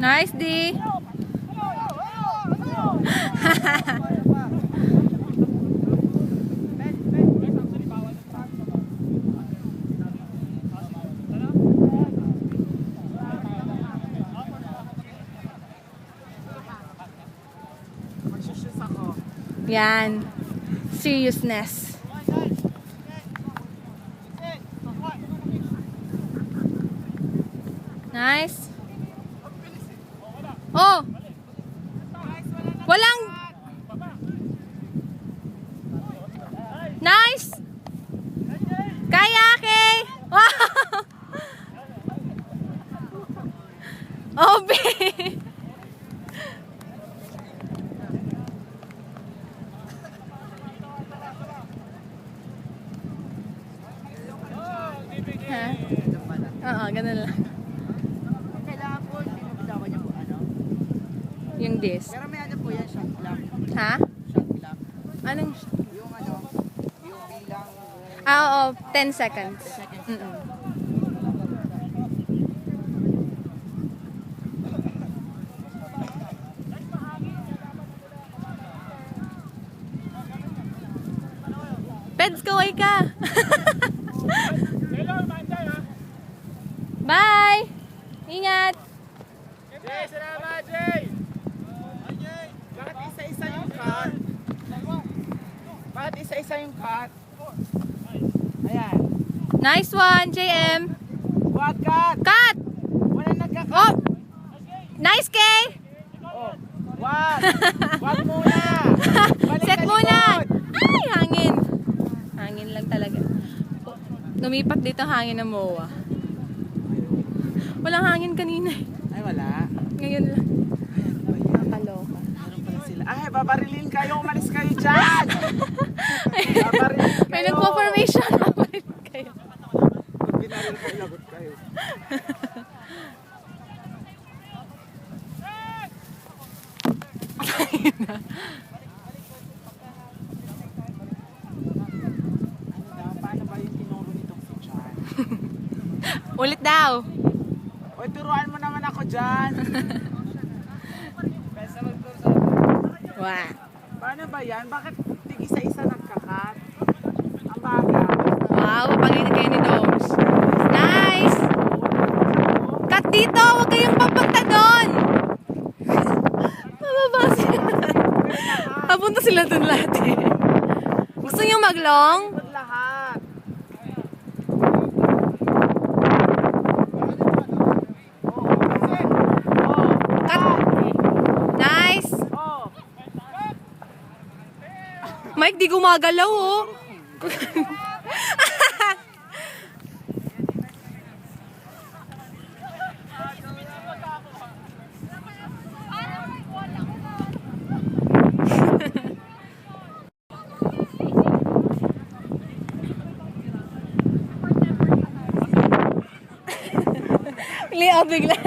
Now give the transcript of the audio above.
Nice, D. Yan. Seriousness. Nice. Oh! Walang... Nice! Kaya, Kay! Wow! Oh, babe! Ha? Oo, ganun lang. Kailangan po, hindi mo bitawan yung ano? Yung disc. Pero may ano po yan, shot clock. Ha? Shot clock. Anong... Yung ano, yung bilang... Ah, oo. 10 seconds. Mm-mm. Peds, kaway ka! Bye! Ingat! Jay, salamat, Jay! Bakit isa-isa yung cut? Bakit isa-isa yung cut? Ayan. Nice one, JM! Wag cut! Cut! Wala nagka-cut! Oh! Nice, Kay! Oh, wag! Wag muna! Balik Set sa muna! likod! Ay, hangin! Hangin lang talaga. Lumipat dito hangin ng MOA. Walang hangin kanina eh. Ay, wala. Ngayon lang. Nakaloka. Meron pala sila. Ay, babarilin kayo! Umalis kayo dyan! Babarilin kayo! May nagpo-formation. Napalit kayo. Pag binaril kayo, lagot kayo. Paano ba yung tinuro nitong si John? Ulit daw. Uy, turuan mo naman ako dyan. Wow. Paano ba yan? Bakit tig-isa-isa nagkakat? Ang baga. Wow, papanginan kayo ni Doms. Nice! Cut dito! Huwag kayong papunta doon! Mababa sila. Papunta sila doon lahat eh. Gusto niyo maglong? Ikot lahat. Cut! Nice! Oh. Mike, di gumagalaw oh. Bigla.